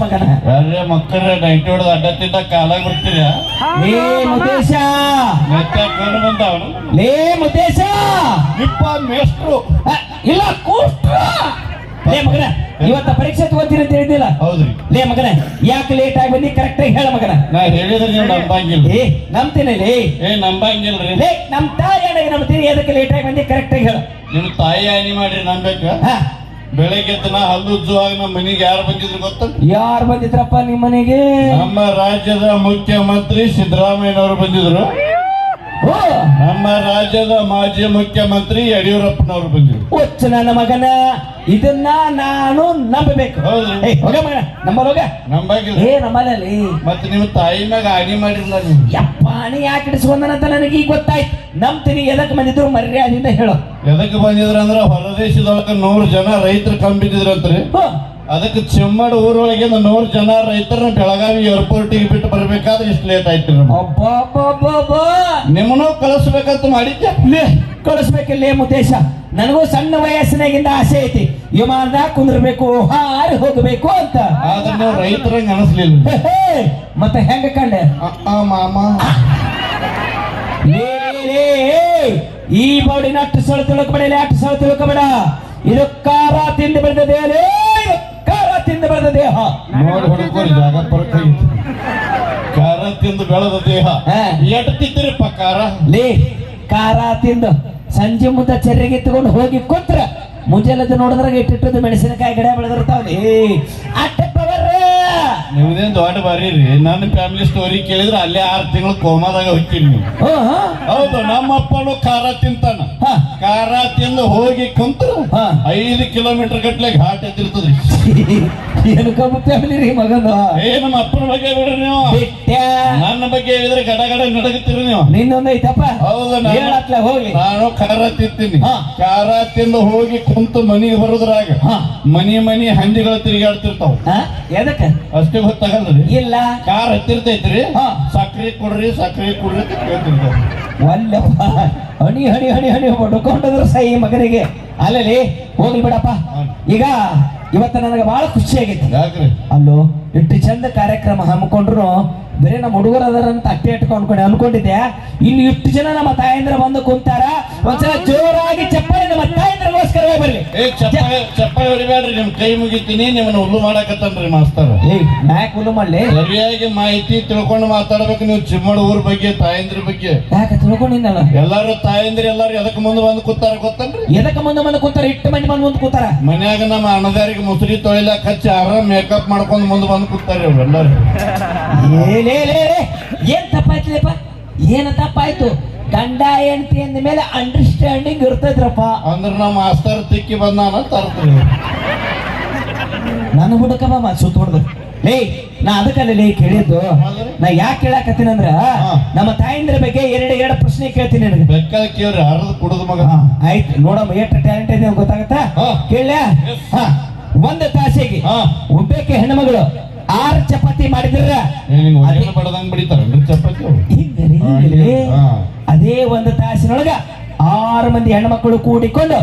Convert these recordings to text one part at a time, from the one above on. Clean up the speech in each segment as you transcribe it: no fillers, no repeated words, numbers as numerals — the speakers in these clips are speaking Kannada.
ಮಗನ. ಯಾರೇ ಮಕ್ಕಳ ನೈಟ್ ಹೊಡೆದ ಅಡ್ಡ ತಿಂದ ಕಾಲಾಗ ಬರ್ತೀರ. ಲೇ ಮುದ್ದೇಶ, ಮತ್ತೆ ಕಣ್ಣು ಬಂದವನು. ಲೇ ಮುದ್ದೇಶ, ನಿಪ್ಪ ಮೇಷ್ಟ್ರು ಇಲ್ಲ ಕೂಷ್ಟ್ರ. ಲೇ ಮಗನ, ಇವತ್ತ ಪರೀಕ್ಷೆ ತಗೋತೀರಿ ಅಂತ ಹೇಳಿದಿಲ್ಲ? ಹೌದ್ರಿ. ಲೇ ಮಗನ, ಯಾಕೆ ಲೇಟ್ ಆಗಿ ಬಂದಿ ಕರೆಕ್ಟ್ ಆಗಿ ಹೇಳ ಮಗನ. ನಾ ಹೇಳಿದ್ರೆ ನೀವು ನಂಬಂಗಿಲ್ಲ. ಏ ನಂಬ್ತೀನಿ ಲೇ. ನಂಬಂಗಿಲ್ರಿ. ಲೇ ನಮ್ ತಾಯಿ ನಂಬ್ತೀನಿ, ಅದಕ್ಕೆ ಲೇಟ್ ಆಗಿ ಬಂದಿ ಕರೆಕ್ಟ್ ಆಗಿ ಹೇಳ. ನಿಮ್ ತಾಯಿ ಹಾನಿ ಮಾಡ್ರಿ ನಂಬೇಕ. ಬೆಳಗ್ಗೆ ನಾ ಹಲ್ಲು ಉಜ್ಜುವಾಗ ನಮ್ಮ ಮನೆಗೆ ಯಾರು ಬಂದಿದ್ರು ಗೊತ್ತ? ಯಾರು ಬಂದಿದ್ರಪ್ಪ ನಿಮ್ಮ ಮನೆಗೆ? ನಮ್ಮ ರಾಜ್ಯದ ಮುಖ್ಯಮಂತ್ರಿ ಸಿದ್ದರಾಮಯ್ಯನವರು ಬಂದಿದ್ರು. ನಮ್ಮ ರಾಜ್ಯದ ಮಾಜಿ ಮುಖ್ಯಮಂತ್ರಿ ಯಡಿಯೂರಪ್ಪನವರು ಬಂದಿದ್ರು. ಒಚ್ಚ ನನ್ನ ಮಗನ, ಇದನ್ನ ನಾನು ನಂಬಬೇಕು. ಹೋಗ ಮಗನ, ನಂಬರೋಗ ನಂಬಾಗಿಲ್ಲ. ಏ ನಮ್ಮಲ್ಲಿ ಮತ್ತೆ ನಿಮ್ಮ ತಾಯಿ ಮ್ಯಾಗ ಹಾನಿ ಮಾಡಿರಲ್ಲ ನೀವು. ಯಪ್ಪ ಹಣಿ ಯಾಕೆ ಇಡಿಸ್ಕೊಂಡನಂತ ನನಗೆ ಈಗ ಗೊತ್ತಾಯ್ತು. ನಂಬ್ತೀನಿ. ಎದಕ್ಕೆ ಬಂದಿದ್ರು ಮರ್ಯಾದಿಂದ ಹೇಳು. ಎದಕ್ಕೆ ಬಂದಿದ್ರ ಅಂದ್ರ ಹೊರದೇಶದೊಳಗ 100 ಜನ ರೈತರು ಕಂಬಿದ್ರಂತ್ರಿ. ಅದಕ್ಕೆ ಚೆಮ್ಮಡ ಊರೊಳಗೆ 100 ಜನ ರೈತರನ್ನ ಬೆಳಗಾವಿ ಏರ್ಪೋರ್ಟಿಗೆ ಬಿಟ್ಟು ಬರ್ಬೇಕಾದ್ರೆ ಇಷ್ಟು ಲೇಟ್ ಆಯ್ತು. ನಿಮ್ಮನ್ನು ಕಳಿಸ್ಬೇಕಂತ ಮಾಡಿದ್ದೆ. ಕಳಿಸ್ಬೇಕಿಲ್ಲ ಉದ್ದೇಶ. ನನಗೂ ಸಣ್ಣ ವಯಸ್ಸಿನಾಗಿಂದ ಆಸೆ ಐತಿ, ವಿಮಾನದಾಗ ಕುಂದ್ರಬೇಕು, ಹಾರಿ ಹೋಗಬೇಕು ಅಂತ. ಆದ್ರೆ ನೀವು ರೈತರಂಗ ಅನಿಸ್ಲಿಲ್ಲ. ಮತ್ತೆ ಹೆಂಗ ಕಂಡೆ ಮಾಮ? ಈ ಬಾಡಿನ ಅಟ್ಟು ಸಳ ತಿಳ್ಕೊಬೇಡ, ಅಟ್ಟು ಸಳ ತಿಳ್ಕೊಬೇಡ. ಇದು ಕಾರ ತಿಂದು ಬೆಳೆದ ದೇಹ, ಕಾರ ತಿಂದು ಬೆಳೆದ ದೇಹ. ನೋಡಿ ಹುಡುಕೋರಿ, ಜಾಗ ಪರಕ ಕಾರ ತಿಂದು ಬೆಳೆದ ದೇಹ. ಎಟ್ಟು ತಿಂತೀರಿಪ್ಪ ಕಾರ? ಲೇ ಕಾರ ತಿಂದು ಸಂಜೆ ಮುಂದೆ ಚೆರ್ರಿಗೆ ತಗೊಂಡು ಹೋಗಿ ಕೂತ್ರ ಮುಂಜಾನೆ ನೋಡಿದ್ರಾಗ ಇಟ್ಟಿಟ್ಟದು ಮೆಣಸಿನಕಾಯಿ ಗಿಡ ಬೆಳೆದಿರ್ತಾವಲ್ಲಿ. ಅಟ್ಟ ಪವರ್. ನಿಮ್ದೇನ್ ದೊಡ್ಡ ಬಾರಿ ರೀ. ನನ್ನ ಫ್ಯಾಮಿಲಿ ಸ್ಟೋರಿ ಕೇಳಿದ್ರೆ ಅಲ್ಲೇ 6 ತಿಂಗಳು ಕೋಮಾದಾಗ ಹೋಗ್ತೀನಿ ನೀವು. ಹೌದು, ನಮ್ಮಪ್ಪನು ಖಾರ ತಿಂತಾನ. ಖಾರ ತಿಂದು ಹೋಗಿ ಕುಂತ್ರ 5 ಕಿಲೋಮೀಟರ್ ಗಟ್ಲೆ ಘಾಟ್ ಎದ್ದಿರ್ತದ್ರಿ. ಏನು ಕಬ್ಬು ಫ್ಯಾಮಿಲಿ ರೀ ಮಗನ. ನಮ್ಮ ಅಪ್ಪನ ಬಗ್ಗೆ ಬಿಡ್ರಿ ನೀವು. ನನ್ನ ಬಗ್ಗೆ ಹೇಳಿದ್ರೆ ಗಡ ಗಡ ನಡಗತ್ತೀರಿ ನೀವು. ನಿನ್ನೊಂದು ಐತಪ್ಪ. ಹೌದು, ಹೋಗಿ ನಾನು ಖಾರ ತಿಂತೀನಿ. ಖಾರ ತಿಂದು ಹೋಗಿ ಕುಂತು ಮನಿಗೆ ಬರೋದ್ರಾಗ ಮನಿ ಹಂದಿಗಳು ತಿರುಗಾಡ್ತಿರ್ತಾವ. ಎದಕ್ಕೆ ಅಷ್ಟೇ ಗೊತ್ತಾಗಲ್ರಿ. ಇಲ್ಲ, ಕಾರ್ ಹತ್ತಿರ್ತೈತ್ರಿ. ಸಕ್ರಿ ಕೊಡ್ರಿ ಸಕ್ರಿ ಕೊಡ್ರಿ ಅಂತ ಕೇಳ್ತಿರ್ತಾವ. ಒಲ್ಲಪ್ಪ ಹಣಿ ಹಣಿ ಹಣಿ ಹಣಿ ಹೊಡ್ಕೊಂಡ್ರು ಸೈ ಮಗನಿಗೆ. ಅಲ್ಲಲ್ಲಿ ಹೋಗ್ಲಿ ಬಿಡಪ್ಪ. ಈಗ ಇವತ್ತ ನನಗೆ ಬಹಳ ಖುಷಿ ಆಗೈತಿ. ಯಾಕ್ರಿ? ಅಲ್ಲೋ ಇಟ್ಟು ಚಂದ ಕಾರ್ಯಕ್ರಮ ಹಮ್ಮಿಕೊಂಡ್ರು ಬೇರೆ ನಮ್ಮ ಹುಡುಗರು ಅದಾರಂತ ಅಟ್ಟೆ ಇಟ್ಕೊಂಡು ಅನ್ಕೊಂಡಿದ್ದೆ. ಇಲ್ಲಿ ಇಷ್ಟು ಜನ ನಮ್ಮ ತಾಯಂದ್ರ ಬಂದು ಕುಂತಾರ. ಒಂದ್ಸಲ ಜೋರಾಗಿ ಚಪ್ಪಾಳೆ ನಮ್ಮ ತಾಯಂದ್ರಗೋಸ್ಕರ ಬರ್ಲಿ. ಚಪ್ಪಾಳೆ ಹೊಡಿಬೇಡ್ರಿ, ನಿಮ್ ಕೈ ಮುಗಿತೀನಿ. ನಿಮ್ಮನ್ನ ಹುಲ್ಲು ಮಾಡಕತ್ತನ್ರಿ ಮಾಸ್ತರ. ಯಾಕೆ ಹುಲ್ಲು ಮಾಡ್ಲಿ? ಸರಿಯಾಗಿ ಮಾಹಿತಿ ತಿಳ್ಕೊಂಡು ಮಾತಾಡ್ಬೇಕು ನೀವು. ಚಿಮ್ಮಡ ಊರ್ ಬಗ್ಗೆ, ತಾಯಂದ್ರ ಬಗ್ಗೆ. ಯಾಕೆ ತಿಳ್ಕೊಂಡಿನಲ್ಲ? ಎಲ್ಲಾರು ತಾಯಂದ್ರಿ ಎಲ್ಲಾರು ಎದಕ್ ಮುಂದೆ ಬಂದು ಕೂತಾರ ಗೊತ್ತನ್ರಿ? ಎದಕ್ ಮುಂದೆ ಕೂತಾರ? ಇಟ್ಟು ಮಂದಿ ಮುಂದೆ ಕೂತಾರ. ಮನ್ಯಾಗ ನಮ್ಮ ಅಣ್ಣದಾರಿಗೆ ಮುಸುರಿ ತೊಳಿಲಾಕ ಹಚ್ಚಿ ಆರಾಮ್ ಮೇಕಪ್ ಮಾಡ್ಕೊಂಡು ಮುಂದೆ ಬಂದು ಕೂತಾರೆ ಅವ್ರು ಎಲ್ಲಾರು. ಏನ್ ತಪ್ಪಾಯ್ತಲಪ್ಪ? ಏನ ತಪ್ಪಾಯ್ತು? ಗಂಡ ಹೆಂಡತಿ ಅಂದ ಮೇಲೆ ಅಂಡರ್ಸ್ಟ್ಯಾಂಡಿಂಗ್ ಇರ್ತದ್ರಪ್ಪ. ಅಂದ್ರ ನಮ್ಮ ಮಾಸ್ತರ್ ತಿಕ್ಕಿ ಬಂದಾನ ತರ್ತೀವಿ. ನನ್ನ ಹುಡುಕಮ್ಮ ಸುತ್ತ ಹೊಡ್ದು. ಲೇ ನಾ ಅದಕ್ಕಲ್ಲ ಕೇಳಿದ್ದು. ನಾ ಯಾಕೆ ಕೇಳಾಕತ್ತೀನಂದ್ರ ನಮ್ಮ ತಾಯಂದ್ರ ಬಗ್ಗೆ ಎರಡು ಪ್ರಶ್ನೆ ಕೇಳ್ತೀನಿ ನನಗೆ. ಬೇಕಾದ ಕೇಳ್ರಿ, ಹರಿದು ಕುಡಿದ ಮಗ. ಆಯ್ತು ನೋಡಮ್ಮ, ಎಷ್ಟು ಟ್ಯಾಲೆಂಟ್ ಇದೆ ಗೊತ್ತಾಗತ್ತಾ? ಕೇಳ. ಒಂದು ತಾಸಿಗೆ ಒಬ್ಬಕ್ಕೆ ಹೆಣ್ಮಗಳು 6 ಚಪಾತಿ ಮಾಡಿದ್ರ ಬಡದಂಗ್ ಬಿಡಿತಾರ ಚಪಾತಿ. ಅದೇ ಒಂದು ತಾಸಿನೊಳಗ 6 ಮಂದಿ ಹೆಣ್ಮಕ್ಳು ಕೂಡಿಕೊಂಡು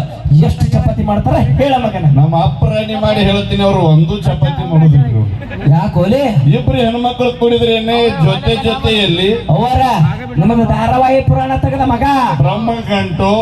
ಎಷ್ಟು ಚಪಾತಿ ಮಾಡ್ತಾರ ಹೇಳ ಮಗನ. ನಮ್ಮ ಅಪ್ಪರಾಣಿ ಮಾಡಿ ಹೇಳ್ತೀನಿ, ಅವ್ರು 1 ಚಪಾತಿ ಮಾಡುದಿಲ್ಲ. ಯಾಕೋಲೆ? ಇಬ್ರು ಹೆಣ್ಮಕ್ಳು ಕೂಡಿದ್ರೇನೆ ಜೊತೆಯಲ್ಲಿ ಅವರ ನಮ್ಮದು ಧಾರಾವಾಹಿ ಪುರಾಣ ತೆಗೆದ ಮಗ ಬ್ರಹ್ಮಗಂಟು